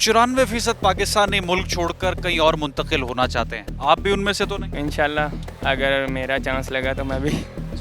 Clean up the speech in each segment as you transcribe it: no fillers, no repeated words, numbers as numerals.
94% पाकिस्तानी मुल्क छोड़कर कहीं और मुंतकिल होना चाहते हैं। आप भी उनमें से तो नहीं? इंशाल्लाह अगर मेरा चांस लगा तो मैं भी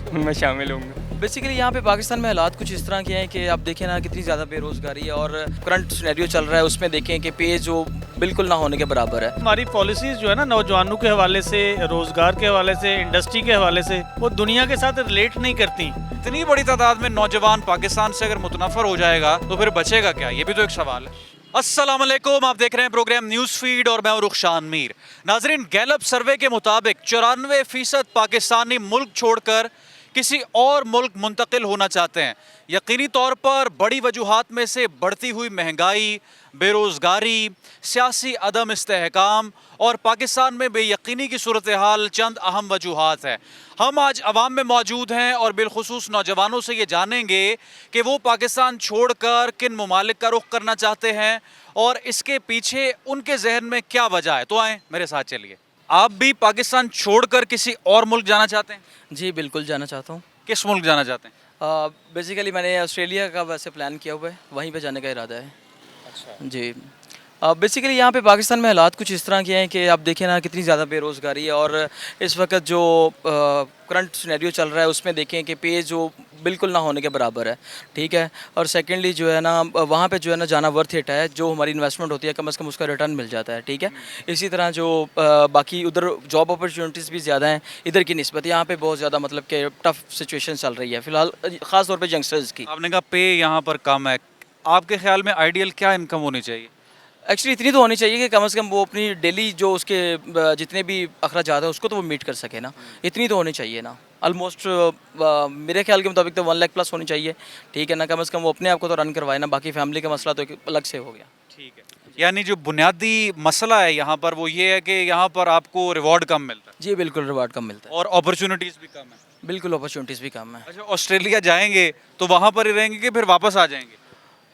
उनमें शामिल होऊंगा। बेसिकली यहाँ पे पाकिस्तान में हालात कुछ इस तरह के हैं कि आप देखें ना कितनी ज़्यादा बेरोज़गारी है और करंट सिनेरियो चल रहा है उसमें देखें कि पे जो बिल्कुल ना होने के बराबर है। हमारी पॉलिसीज़ जो है ना नौजवानों के हवाले से, रोज़गार के हवाले से, इंडस्ट्री के हवाले से, वो दुनिया के साथ रिलेट नहीं करती। इतनी बड़ी तादाद में नौजवान पाकिस्तान से अगर मुतनफर हो जाएगा तो फिर बचेगा क्या? ये भी तो एक सवाल है। अस्सलाम वालेकुम, आप देख रहे हैं प्रोग्राम न्यूज़ फीड और मैं हूं रुखशान मीर। नाजरीन, गैलप सर्वे के मुताबिक 94% पाकिस्तानी मुल्क छोड़कर किसी और मुल्क मुंतकिल होना चाहते हैं। यकीनी तौर पर बड़ी वजूहात में से बढ़ती हुई महंगाई, बेरोज़गारी, सियासी अदम इस्तेहकाम और पाकिस्तान में बेयकीनी की सूरत हाल चंद अहम वजूहात हैं। हम आज अवाम में मौजूद हैं और बिलखुसूस नौजवानों से ये जानेंगे कि वो पाकिस्तान छोड़कर किन ममालिक का रुख करना चाहते हैं और इसके पीछे उनके जहन में क्या वजह है। तो आएँ मेरे साथ चलिए। आप भी पाकिस्तान छोड़कर किसी और मुल्क जाना चाहते हैं? जी बिल्कुल जाना चाहता हूँ। किस मुल्क जाना चाहते हैं? बेसिकली मैंने ऑस्ट्रेलिया का वैसे प्लान किया हुआ है, वहीं पे जाने का इरादा है। अच्छा जी बेसिकली यहाँ पे पाकिस्तान में हालात कुछ इस तरह के हैं कि आप देखें ना कितनी ज़्यादा बेरोज़गारी है और इस वक्त जो करंट सिनेरियो चल रहा है उसमें देखें कि पे जो बिल्कुल ना होने के बराबर है। ठीक है, और सेकेंडली जो है ना वहाँ पे जो है ना जाना वर्थ इट है। जो हमारी इन्वेस्टमेंट होती है कम से कम उसका रिटर्न मिल जाता है। ठीक है, इसी तरह जो बाकी उधर जॉब अपॉर्चुनिटीज़ भी ज़्यादा हैं इधर की निस्बत। यहाँ पे बहुत ज़्यादा मतलब कि टफ सिचुएशन चल रही है फ़िलहाल, ख़ास तौर पर यंगस्टर्स की। आपने कहा पे यहाँ पर कम है, आपके ख्याल में आइडियल क्या इनकम होनी चाहिए? एक्चुअली इतनी तो होनी चाहिए कि कम से कम वो अपनी डेली जो उसके जितने भी अखराजात है उसको तो वो मीट कर सके ना। इतनी तो होनी चाहिए ना। ऑलमोस्ट मेरे ख्याल के मुताबिक तो 1 लाख प्लस होनी चाहिए। ठीक है ना, कम से कम वो अपने आप को तो रन करवाए ना, बाकी फैमिली का मसला तो एक अलग से हो गया। ठीक है, यानी जो बुनियादी मसला है यहाँ पर वो ये है कि यहाँ पर आपको रिवॉर्ड कम मिलता है। जी बिल्कुल, रिवार्ड कम मिलता है और अपॉर्चुनिटीज़ भी कम है। बिल्कुल, अपॉर्चुनिटीज़ भी कम है। अच्छा, ऑस्ट्रेलिया जाएंगे तो वहाँ पर ही रहेंगे कि फिर वापस आ जाएंगे?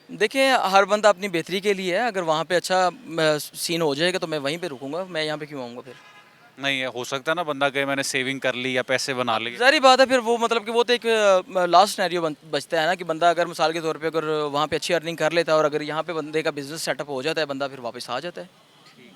देखिए हर बंदा अपनी बेहतरी के लिए है। अगर वहाँ पे अच्छा सीन हो जाएगा तो मैं वहीं पे रुकूंगा, मैं यहाँ पे क्यों आऊँगा फिर? नहीं है, हो सकता है ना बंदा कहे मैंने सेविंग कर ली या पैसे बना लिए। ज़ाहिर बात है फिर वो मतलब कि वो तो एक लास्ट सिनेरियो बचता है ना कि बंदा अगर मिसाल के तौर पे अगर वहाँ पे अच्छी अर्निंग कर लेता है और अगर यहाँ पे बंदे का बिजनेस सेटअप हो जाता है, बंदा फिर वापस आ जाता है।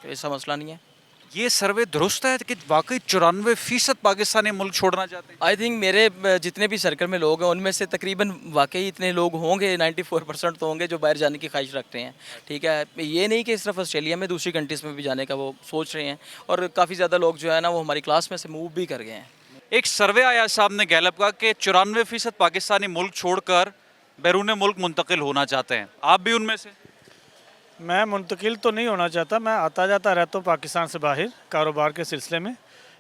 तो ऐसा मसला नहीं है। ये सर्वे दुरुस्त है कि वाकई 94% पाकिस्तानी मुल्क छोड़ना चाहते हैं? आई थिंक मेरे जितने भी सर्कल में लोग हैं उनमें से तकरीबन वाकई इतने लोग होंगे, 94% तो होंगे जो बाहर जाने की ख्वाहिश रखते हैं। ठीक है, ये नहीं कि सिर्फ ऑस्ट्रेलिया में, दूसरी कंट्रीज़ में भी जाने का वो सोच रहे हैं और काफ़ी ज़्यादा लोग जो है ना वो हमारी क्लास में से मूव भी कर गए हैं। एक सर्वे आया सामने गैलप का कि 94% पाकिस्तानी मुल्क छोड़कर बैरून मुल्क मुंतकिल होना चाहते हैं। आप भी उनमें से? मैं मुंतकिल तो नहीं होना चाहता, मैं आता जाता रहता हूँ पाकिस्तान से बाहर कारोबार के सिलसिले में।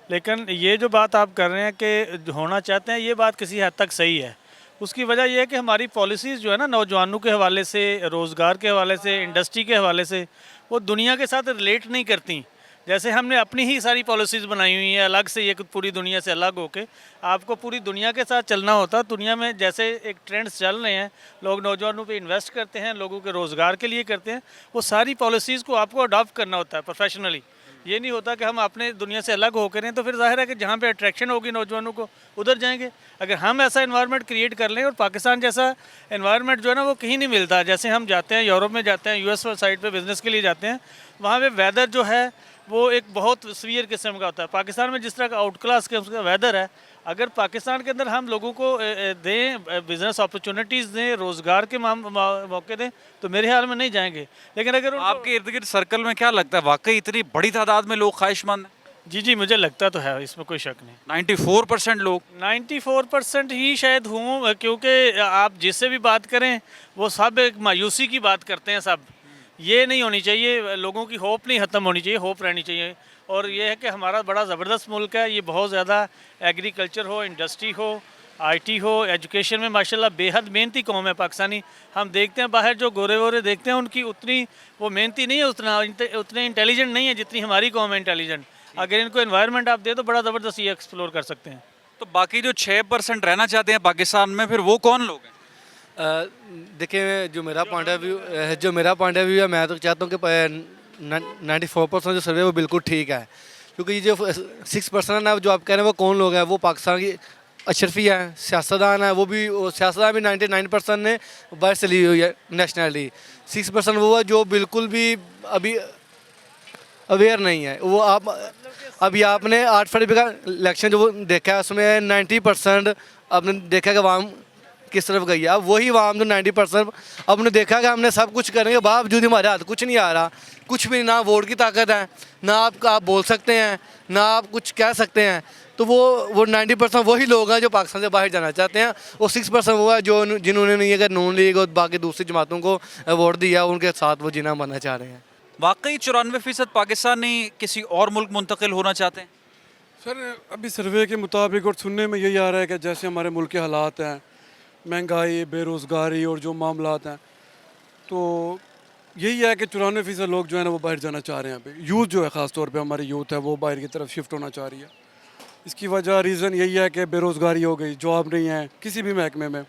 लेकिन ये जो बात आप कर रहे हैं कि होना चाहते हैं, ये बात किसी हद तक सही है। उसकी वजह यह है कि हमारी पॉलिसीज़ जो है ना नौजवानों के हवाले से, रोज़गार के हवाले से, इंडस्ट्री के हवाले से, वो दुनिया के साथ रिलेट नहीं करती। जैसे हमने अपनी ही सारी पॉलिसीज़ बनाई हुई हैं अलग से, ये पूरी दुनिया से अलग होके आपको पूरी दुनिया के साथ चलना होता। दुनिया में जैसे एक ट्रेंड्स चल रहे हैं, लोग नौजवानों पे इन्वेस्ट करते हैं, लोगों के रोज़गार के लिए करते हैं, वो सारी पॉलिसीज़ को आपको अडॉप्ट करना होता है प्रोफेशनली। ये नहीं होता कि हम अपने दुनिया से अलग होकर हैं, तो फिर जाहिर है कि जहाँ पे अट्रैक्शन होगी नौजवानों को उधर जाएंगे। अगर हम ऐसा इन्वायरमेंट क्रिएट कर लें, और पाकिस्तान जैसा इन्वायरमेंट जो है ना वो कहीं नहीं मिलता। जैसे हम जाते हैं यूरोप में, जाते हैं यूएस साइड पे बिज़नेस के लिए जाते हैं, वहाँ पे वेदर जो है वो एक बहुत सीवियर किस्म का होता है। पाकिस्तान में जिस तरह का आउट क्लास का उसका वेदर है, अगर पाकिस्तान के अंदर हम लोगों को दें, बिज़नेस अपॉर्चुनिटीज़ दें, रोज़गार के मौके दें, तो मेरे ख्याल में नहीं जाएंगे। लेकिन अगर आपके इर्द गिर्द सर्कल में क्या लगता है, वाकई इतनी बड़ी तादाद में लोग ख्वाहिशमंद हैं? जी मुझे लगता तो है, इसमें कोई शक नहीं। 94% लोग? 94% ही शायद हूँ, क्योंकि आप जिससे भी बात करें वो सब एक मायूसी की बात करते हैं। सब ये नहीं होनी चाहिए, लोगों की होप नहीं ख़त्म होनी चाहिए, होप रहनी चाहिए। और ये है कि हमारा बड़ा ज़बरदस्त मुल्क है, ये बहुत ज़्यादा एग्रीकल्चर हो, इंडस्ट्री हो, आईटी हो, एजुकेशन में माशाल्लाह बेहद मेहनती कौम है पाकिस्तानी। हम देखते हैं बाहर जो गोरे वोरे देखते हैं उनकी उतनी वो मेहनती नहीं है, उतने इंटेलिजेंट नहीं है जितनी हमारी कौम है इंटेलिजेंट। अगर इनको एनवायरनमेंट आप दे तो बड़ा ज़बरदस्त ये एक्सप्लोर कर सकते हैं। तो बाकी जो 6% रहना चाहते हैं पाकिस्तान में, फिर वो कौन लोग हैं? देखिए जो मेरा पॉइंट ऑफ व्यू है, मैं तो चाहता हूँ कि 94% जो सर्वे वो बिल्कुल ठीक है। क्योंकि ये जो 6% है ना जो आप कह रहे हैं वो कौन लोग हैं, वो पाकिस्तान की अशरफी है, सियासतदान है, वो सियासतदान भी 99% ने बाहर से ली हुई है नेशनलिटी। 6% वो है जो बिल्कुल भी अभी अवेयर नहीं है। वो आप अभी आपने 8 फरवरी का इलेक्शन जो वो देखा है उसमें 90% आपने देखा कि आवाम किस तरफ गई है। अब वही आवाम जो 90% आपने देखा कि हमने सब कुछ करने के बावजूद हमारे हाथ कुछ नहीं आ रहा, कुछ भी, ना वोट की ताकत है, ना आप बोल सकते हैं, ना आप कुछ कह सकते हैं। तो वो 90% वही लोग हैं जो पाकिस्तान से बाहर जाना चाहते हैं, और 6% वो है जो जिन्होंने नहीं अगर नून लीग और बाकी दूसरी जमातों को वोट दिया, उनके साथ वो जीना मरना चाह रहे हैं। वाकई 94% पाकिस्तानी किसी और मुल्क मुंतकिल होना चाहते हैं? सर अभी सर्वे के मुताबिक और सुनने में यही आ रहा है कि जैसे हमारे मुल्क के हालात हैं, महंगाई, बेरोज़गारी और जो मामलात हैं, तो यही है कि 94% लोग जो है ना वो बाहर जाना चाह रहे हैं। अभी यूथ जो है, ख़ास तौर पे हमारी यूथ है, वो बाहर की तरफ शिफ्ट होना चाह रही है। इसकी वजह रीज़न यही है कि बेरोज़गारी हो गई, जॉब नहीं है किसी भी महकमे में।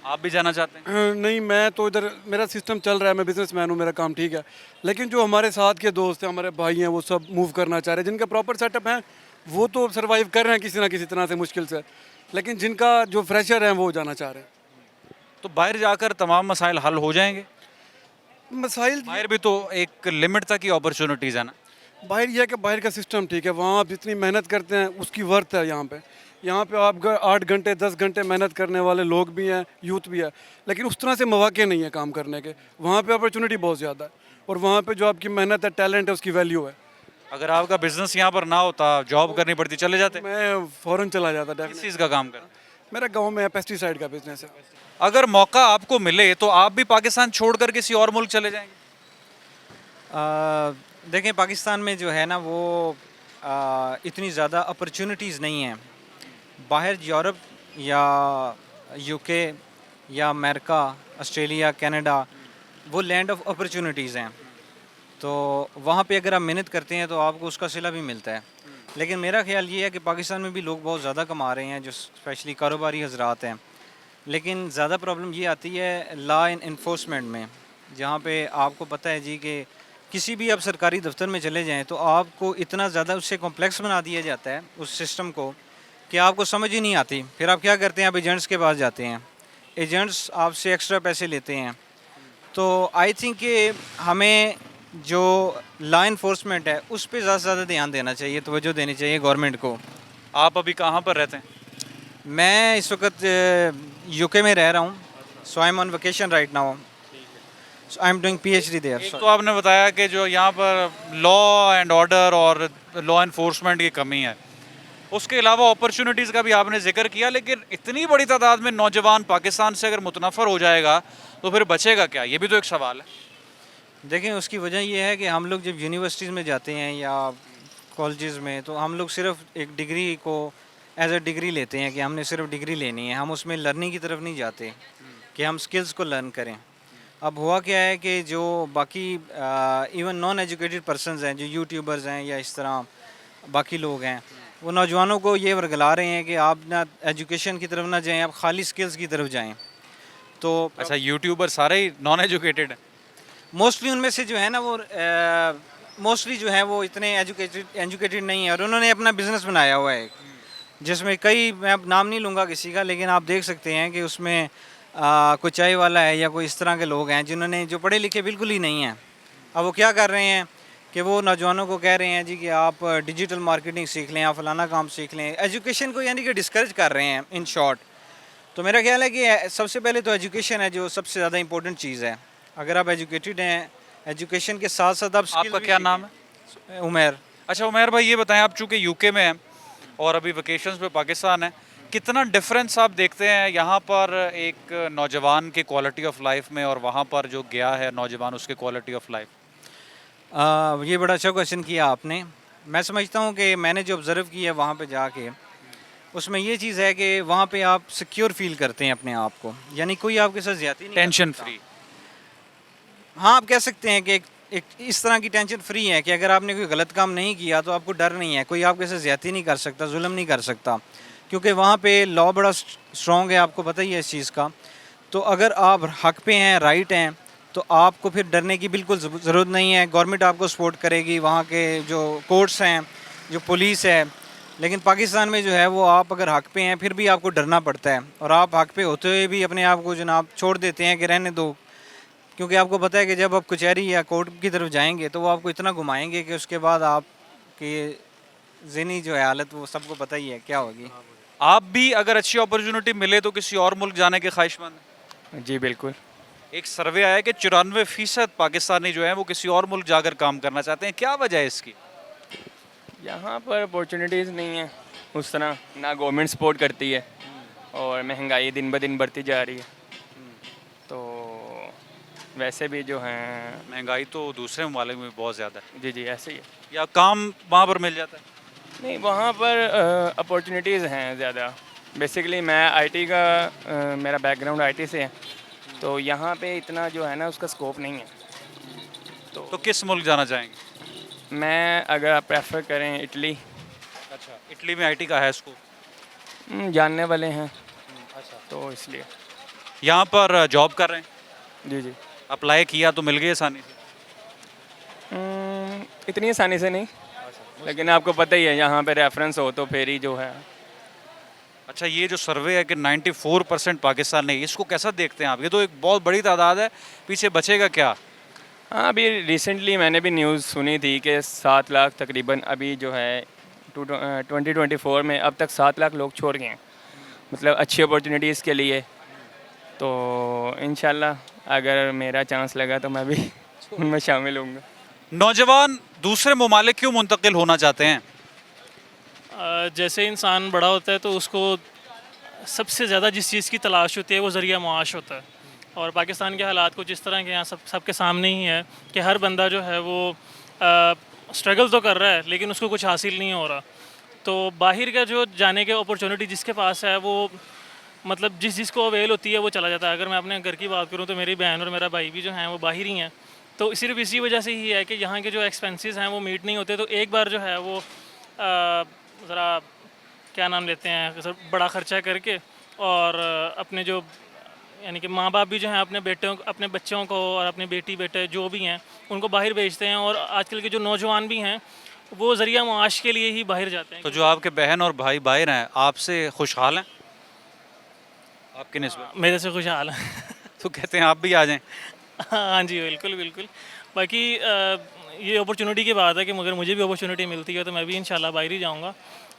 आप भी जाना चाहते हैं? नहीं, मैं तो इधर मेरा सिस्टम चल रहा है, मैं बिजनेसमैन हूँ, मेरा काम ठीक है। लेकिन जो हमारे साथ के दोस्त हैं, हमारे भाई हैं, वो सब मूव करना चाह रहे हैं। जिनका प्रॉपर सेटअप है वो तो सर्वाइव कर रहे हैं किसी ना किसी तरह से, मुश्किल से। लेकिन जिनका जो फ्रेशर हैं वो जाना चाह रहे हैं। तो बाहर जाकर तमाम मसाइल हल हो जाएंगे? मसाइल बाहर भी तो एक लिमिट तक की अपॉर्चुनिटीज़ है ना। बाहर यह है कि बाहर का सिस्टम ठीक है, वहाँ आप जितनी मेहनत करते हैं उसकी वर्थ है। यहाँ पे आप 8 घंटे 10 घंटे मेहनत करने वाले लोग भी हैं, यूथ भी है, लेकिन उस तरह से मौके नहीं है काम करने के। वहाँ पे अपॉर्चुनिटी बहुत ज़्यादा है, और वहाँ पे जो आपकी मेहनत है, टैलेंट है, उसकी वैल्यू है। अगर आपका बिजनेस यहाँ पर ना होता, जॉब करनी पड़ती, चले जाते? मैं फ़ौरन चला जाता किस डेफिनेटली। चीज़ का काम कर? मेरा गांव में पेस्टिसाइड का बिजनेस है। अगर मौका आपको मिले तो आप भी पाकिस्तान छोड़कर किसी और मुल्क चले जाएंगे? देखें, पाकिस्तान में जो है ना वो इतनी ज़्यादा अपॉर्चुनिटीज़ नहीं हैं। बाहर यूरोप या यूके या अमेरिका, ऑस्ट्रेलिया, कनाडा, वो लैंड ऑफ अपॉर्चुनिटीज़ हैं। तो वहाँ पे अगर आप मेहनत करते हैं तो आपको उसका सिला भी मिलता है। लेकिन मेरा ख्याल ये है कि पाकिस्तान में भी लोग बहुत ज़्यादा कमा रहे हैं, जो स्पेशली कारोबारी हजरात हैं। लेकिन ज़्यादा प्रॉब्लम ये आती है लॉ एंड इन्फोर्समेंट में, जहाँ पे आपको पता है जी कि किसी भी आप सरकारी दफ्तर में चले जाएं तो आपको इतना ज़्यादा उससे कॉम्प्लेक्स बना दिया जाता है उस सिस्टम को कि आपको समझ ही नहीं आती। फिर आप क्या करते हैं, आप एजेंट्स के पास जाते हैं, एजेंट्स आपसे एक्स्ट्रा पैसे लेते हैं। तो आई थिंक कि हमें जो लॉ इन्फोर्समेंट है उस पर ज़्यादा से ज़्यादा ध्यान देना चाहिए, तवज्जो देनी चाहिए गवर्नमेंट को। आप अभी कहाँ पर रहते हैं? मैं इस वक्त यूके में रह रहा हूँ, so I am on vacation right now, I am doing PhD there. एक तो आपने बताया कि जो यहाँ पर लॉ एंड ऑर्डर और लॉ इन्फोर्समेंट की कमी है, उसके अलावा अपॉर्चुनिटीज़ का भी आपने जिक्र किया, लेकिन इतनी बड़ी तादाद में नौजवान पाकिस्तान से अगर मुतनफ़र हो जाएगा तो फिर बचेगा क्या? ये भी तो एक सवाल है। देखें, उसकी वजह यह है कि हम लोग जब यूनिवर्सिटीज़ में जाते हैं या कॉलेजेस में, तो हम लोग सिर्फ एक डिग्री को एज अ डिग्री लेते हैं कि हमने सिर्फ डिग्री लेनी है। हम उसमें लर्निंग की तरफ नहीं जाते कि हम स्किल्स को लर्न करें। अब हुआ क्या है कि जो बाकी इवन नॉन एजुकेटेड पर्सनस हैं, जो यूट्यूबर्स हैं या इस तरह बाकी लोग हैं, वो नौजवानों को ये वर्गला रहे हैं कि आप ना एजुकेशन की तरफ ना जाएं, आप खाली स्किल्स की तरफ जाएं। तो अच्छा, यूट्यूबर सारे ही नॉन एजुकेटेड हैं? मोस्टली उनमें से जो है ना वो मोस्टली जो है वो इतने एजुकेटेड नहीं है, और उन्होंने अपना बिजनेस बनाया हुआ है जिसमें कई, मैं अब नाम नहीं लूँगा किसी का, लेकिन आप देख सकते हैं कि उसमें कोई चाय वाला है या कोई इस तरह के लोग हैं जिन्होंने, जो पढ़े लिखे बिल्कुल ही नहीं हैं। अब वो क्या कर रहे हैं कि वो नौजवानों को कह रहे हैं जी कि आप डिजिटल मार्केटिंग सीख लें, आप फलाना काम सीख लें, एजुकेशन को यानी कि डिस्करेज कर रहे हैं इन शॉर्ट। तो मेरा ख्याल है कि सबसे पहले तो एजुकेशन है जो सबसे ज़्यादा इंपॉर्टेंट चीज़ है। अगर आप एजुकेटेड हैं, एजुकेशन के साथ साथ आप आपका क्या नाम है? उमर। अच्छा उमर भाई, ये बताएं, आप चूँकि यूके में हैं और अभी वेकेशंस पे पाकिस्तान है, कितना डिफरेंस आप देखते हैं यहाँ पर एक नौजवान की क्वालिटी ऑफ लाइफ में और वहाँ पर जो गया है नौजवान, उसके क्वालिटी ऑफ लाइफ? ये बड़ा अच्छा क्वेश्चन किया आपने। मैं समझता हूँ कि मैंने जो ऑब्ज़र्व किया है वहाँ पे जाके, उसमें ये चीज़ है कि वहाँ पे आप सिक्योर फील करते हैं अपने आप को, यानी कोई आपके साथ ज़्यादती नहीं, टेंशन फ्री। हाँ, आप कह सकते हैं कि एक इस तरह की टेंशन फ्री है कि अगर आपने कोई गलत काम नहीं किया तो आपको डर नहीं है, कोई आपके साथ ज़्यादती नहीं कर सकता, जुल्म नहीं कर सकता, क्योंकि वहाँ पे लॉ बड़ा स्ट्रॉन्ग है, आपको पता ही है इस चीज़ का। तो अगर आप हक पे हैं, राइट हैं, तो आपको फिर डरने की बिल्कुल ज़रूरत नहीं है। गवर्नमेंट आपको सपोर्ट करेगी, वहाँ के जो कोर्ट्स हैं, जो पुलिस है। लेकिन पाकिस्तान में जो है वो आप अगर हक पे हैं फिर भी आपको डरना पड़ता है, और आप हक पे होते हुए भी अपने आप को जनाब छोड़ देते हैं कि रहने दो, क्योंकि आपको पता है कि जब आप कचहरी या कोर्ट की तरफ जाएंगे तो वो आपको इतना घुमाएंगे कि उसके बाद आपकी ज़हनी जो है हालत वो सबको पता ही है क्या होगी। आप भी अगर अच्छी अपॉर्चुनिटी मिले तो किसी और मुल्क जाने के ख्वाहिशमंद हैं? जी बिल्कुल। एक सर्वे आया कि 94% पाकिस्तानी जो है वो किसी और मुल्क जाकर काम करना चाहते हैं, क्या वजह है इसकी? यहाँ पर अपॉर्चुनिटीज़ नहीं है उस तरह, ना गवर्नमेंट सपोर्ट करती है और महंगाई दिन ब दिन बढ़ती जा रही है। तो वैसे भी जो हैं, महंगाई तो दूसरे ममालिक में बहुत ज़्यादा है, जी जी ऐसे ही है। या काम वहाँ पर मिल जाता है? नहीं, वहाँ पर अपॉर्चुनिटीज़ हैं ज़्यादा। बेसिकली मैं आईटी का मेरा बैकग्राउंड आईटी से है, तो यहाँ पे इतना जो है ना उसका स्कोप नहीं है। तो किस मुल्क जाना चाहेंगे? मैं अगर आप प्रेफर करें इटली, अच्छा, इटली में आईटी का है स्कोप? जानने वाले हैं तो इसलिए। यहाँ पर जॉब कर रहे हैं, जी जी। अप्लाई किया तो मिल गई आसानी से? इतनी आसानी से नहीं, लेकिन आपको पता ही है यहाँ पे रेफरेंस हो तो फिर ही जो है। अच्छा, ये जो सर्वे है कि 94% पाकिस्तान नहीं, इसको कैसा देखते हैं आप? ये तो एक बहुत बड़ी तादाद है, पीछे बचेगा क्या? हाँ, अभी रिसेंटली मैंने भी न्यूज़ सुनी थी कि 7 लाख तकरीबन अभी जो है 2024 में अब तक 7 लाख लोग छोड़ गए हैं, मतलब अच्छी अपॉर्चुनिटीज़ के लिए। तो इंशाल्लाह अगर मेरा चांस लगा तो मैं भी उनमें शामिल होऊंगा। नौजवान दूसरे ममालिक क्यों मुंतकिल होना चाहते हैं? जैसे इंसान बड़ा होता है तो उसको सबसे ज़्यादा जिस चीज़ की तलाश होती है वो ज़रिया मुआश होता है, और पाकिस्तान के हालात कुछ इस तरह के यहाँ सबके सामने ही है कि हर बंदा जो है वो स्ट्रगल तो कर रहा है लेकिन उसको कुछ हासिल नहीं हो रहा। तो बाहर का जो जाने के अपॉर्चुनिटी जिसके पास है वो मतलब जिसको अवेल होती है वो चला जाता है। अगर मैं अपने घर की बात करूँ तो मेरी बहन और मेरा भाई भी जो हैं वो बाहर ही हैं, तो सिर्फ इसी वजह से ही है कि यहाँ के जो एक्सपेंसेस हैं वो मीट नहीं होते। तो एक बार जो है वो ज़रा क्या नाम लेते हैं बड़ा ख़र्चा करके और अपने जो यानी कि माँ बाप भी जो हैं अपने बच्चों को और अपने बेटी बेटे जो भी हैं उनको बाहर भेजते हैं, और आजकल के जो नौजवान भी हैं वो ज़रिया मुआश के लिए ही बाहर जाते हैं। तो जो आपके बहन और भाई बाहर हैं आपसे खुशहाल हैं आपके निस्बत? मेरे से खुशहाल है। तो कहते हैं आप भी आ जाएं। हाँ जी, बिल्कुल बिल्कुल। बाकी ये अपॉर्चुनिटी की बात है कि मगर मुझे भी अपॉर्चुनिटी मिलती है तो मैं भी इंशाल्लाह बाहर ही जाऊँगा।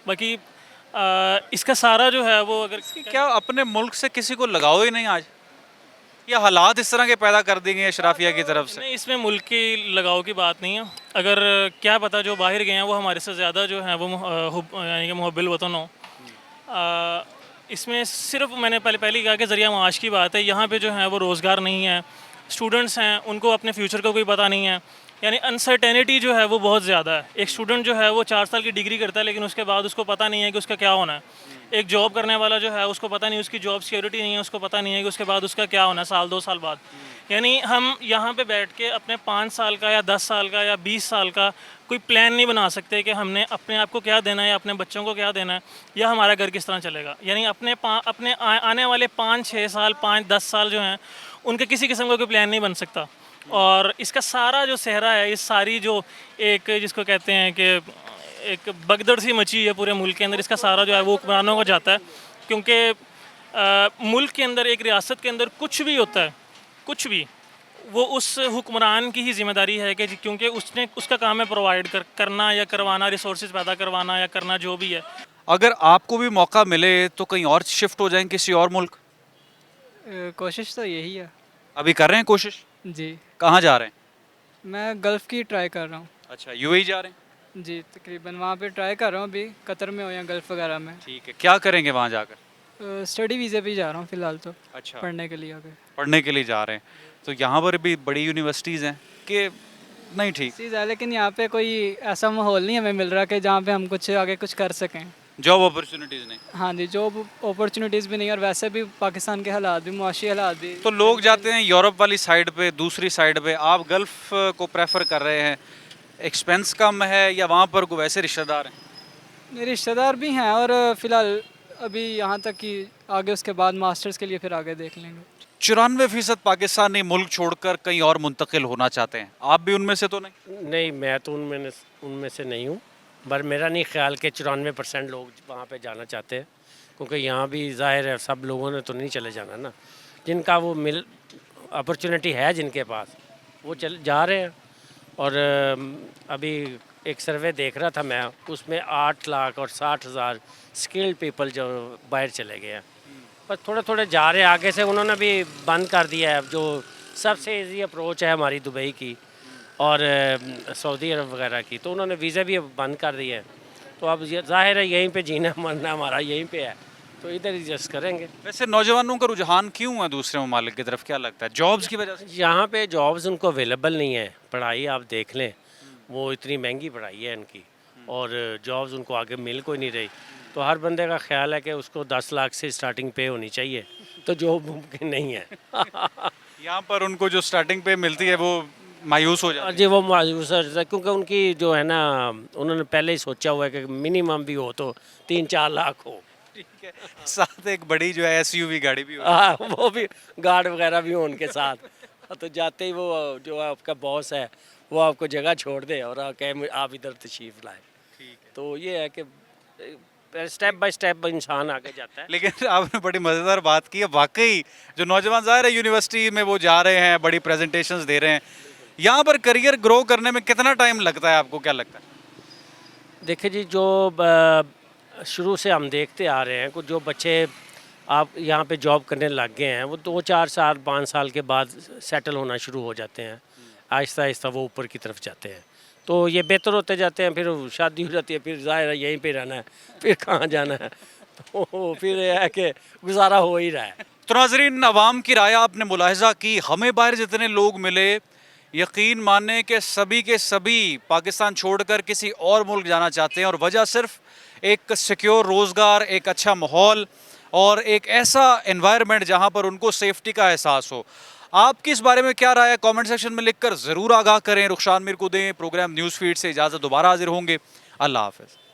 बाकी इसका सारा जो है वो अगर क्या अपने मुल्क से किसी को लगाओ ही नहीं आज, या हालात इस तरह के पैदा कर देंगे अशराफिया की तरफ से? नहीं, इसमें मुल्क की लगाव की बात नहीं है। अगर क्या पता जो बाहर गए हैं वो हमारे से ज़्यादा जो है वो यानी कि मुहब्बिल वतन हो। इसमें सिर्फ मैंने पहले ही कहा कि ज़रिया माश की बात है। यहाँ पे जो है वो रोज़गार नहीं है, स्टूडेंट्स हैं उनको अपने फ्यूचर का कोई पता नहीं है, यानी अनसर्टेनिटी जो है वो बहुत ज़्यादा है। एक स्टूडेंट जो है वो 4 साल की डिग्री करता है लेकिन उसके बाद उसको पता नहीं है कि उसका क्या होना है। एक जॉब करने वाला जो है उसको पता नहीं, उसकी जॉब सिक्योरिटी नहीं है, उसको पता नहीं है कि उसके बाद उसका क्या होना है साल 2 साल बाद। यानी हम यहाँ पे बैठ के अपने 5 साल का या 10 साल का या 20 साल का कोई प्लान नहीं बना सकते कि हमने अपने आप को क्या देना है या अपने बच्चों को क्या देना है या हमारा घर किस तरह चलेगा। यानी अपने आने वाले 5-6 साल 5-10 साल जो हैं उनके किसी किस्म का कोई प्लान नहीं बन सकता। और इसका सारा जो सहरा है, इस सारी जो एक जिसको कहते हैं कि एक भगदड़ सी मची है पूरे मुल्क के अंदर, इसका सारा जो है वो हुक्मरानों को जाता है। क्योंकि मुल्क के अंदर एक रियासत के अंदर कुछ भी होता है, कुछ भी, वो उस हुक्मरान की ही जिम्मेदारी है कि क्योंकि उसका काम है प्रोवाइड करना या करवाना, रिसोर्सेज पैदा करवाना या करना जो भी है। अगर आपको भी मौका मिले तो कहीं और शिफ्ट हो जाएं किसी और मुल्क? कोशिश तो यही है। अभी कर रहे हैं कोशिश? जी, कहाँ जा रहे हैं? मैं गल्फ़ की ट्राई कर रहा हूँ। अच्छा, यूएई जा रहे हैं? जी, तकरीबन वहाँ पे ट्राई कर रहा हूँ, अभी कतर में हो या गल्फ़ वगैरह में। ठीक है, क्या करेंगे वहाँ जाकर? स्टडी वीज़े पे जा रहा हूँ फ़िलहाल तो, अच्छा, पढ़ने के लिए आगे। पढ़ने के लिए जा रहे हैं। तो यहाँ पर भी बड़ी यूनिवर्सिटीज़ हैं कि नहीं? ठीक, चीज़ है लेकिन यहाँ पे कोई ऐसा माहौल नहीं हमें मिल रहा कि जहाँ पे हम कुछ आगे कुछ कर सकें। जॉब अपॉर्चुनिटीज़ नहीं? हाँ जी, जॉब अपॉर्चुनिटीज़ भी नहीं, और वैसे भी पाकिस्तान के हालात भी, मुआशी हालात भी। तो लोग जाते हैं यूरोप वाली साइड पे, दूसरी साइड पे, आप गल्फ़ को प्रेफर कर रहे हैं। एक्सपेंस कम है या वहाँ पर कोई वैसे रिश्तेदार हैं? मेरे रिश्तेदार भी हैं, और फ़िलहाल अभी यहाँ तक कि आगे उसके बाद मास्टर्स के लिए फिर आगे देख लेंगे। 94% पाकिस्तानी मुल्क छोड़कर कहीं और मुंतकिल होना चाहते हैं, आप भी उनमें से तो नहीं? नहीं, मैं तो उनमें से नहीं हूँ, पर मेरा नहीं ख्याल कि 94% लोग वहाँ पे जाना चाहते हैं, क्योंकि यहाँ भी ज़ाहिर है सब लोगों ने तो नहीं चले जाना ना। जिनका वो अपॉर्चुनिटी है जिनके पास वो चल जा रहे हैं। और अभी एक सर्वे देख रहा था मैं, उसमें 8 लाख और 60,000 स्किल्ड पीपल जो बाहर चले गए हैं। पर थोड़े थोड़े जा रहे हैं आगे से। उन्होंने भी बंद कर दिया है, जो सबसे इजी अप्रोच है हमारी दुबई की और सऊदी अरब वगैरह की, तो उन्होंने वीज़ा भी अब बंद कर दिए हैं। तो अब जाहिर है यहीं पे जीना मरना हमारा यहीं पे है, तो इधर एडजस्ट करेंगे। वैसे नौजवानों का रुझान क्यों है दूसरे ममालिक की तरफ, क्या लगता है? जॉब्स की वजह से? यहाँ पे जॉब्स उनको अवेलेबल नहीं है। पढ़ाई आप देख लें, वो इतनी महंगी पढ़ाई है इनकी, और जॉब्स उनको आगे मिल कोई नहीं रही। तो हर बंदे का ख्याल है कि उसको 10 लाख से स्टार्टिंग पे होनी चाहिए, तो जॉब मुमकिन नहीं है। यहाँ पर उनको जो स्टार्टिंग पे मिलती है वो मायूस हो जाती है। जी वो मायूस हो जाता है, क्योंकि उनकी जो है ना, उन्होंने पहले ही सोचा हुआ है कि मिनिमम भी हो तो 3-4 लाख हो। ठीक है, साथ एक बड़ी जो है एसयूवी गाड़ी भी हो। हाँ, वो भी गार्ड वगैरह भी हो उनके साथ। तो जाते ही वो जो आपका बॉस है वो आपको जगह छोड़ दे और कहे आप इधर तशरीफ लाए। तो ये है कि स्टेप बाय स्टेप इंसान आगे जाता है। लेकिन आपने बड़ी मज़ेदार बात की है, वाकई जो नौजवान ज़ाहिर है यूनिवर्सिटी में वो जा रहे हैं, बड़ी प्रेजेंटेशंस दे रहे हैं, यहाँ पर करियर ग्रो करने में कितना टाइम लगता है, आपको क्या लगता है? देखिए जी, जो शुरू से हम देखते आ रहे हैं, कुछ जो बच्चे आप यहाँ पे जॉब करने लग गए हैं, वो 2-4 साल 5 साल के बाद सेटल होना शुरू हो जाते हैं। आहिस्ता आहिस्ता वो ऊपर की तरफ जाते हैं, तो ये बेहतर होते जाते हैं। फिर शादी हो जाती है, फिर ज़ाहिर है यहीं पे रहना है, फिर कहाँ जाना है। तो फिर यह है कि गुजारा हो ही रहा है। तो नाज़रीन, अवाम की राय आपने मुलाहिजा की। हमें बाहर जितने लोग मिले, यकीन माने कि सभी के सभी पाकिस्तान छोड़कर किसी और मुल्क जाना चाहते हैं, और वजह सिर्फ एक सिक्योर रोज़गार, एक अच्छा माहौल और एक ऐसा एनवायरनमेंट जहां पर उनको सेफ्टी का एहसास हो। आपकी इस बारे में क्या राय है? कमेंट सेक्शन में लिखकर ज़रूर आगाह करें। रुखशान मीर को दें। प्रोग्राम न्यूज़ फीड से इजाज़त, दोबारा हाजिर होंगे। अल्लाह हाफ़िज़।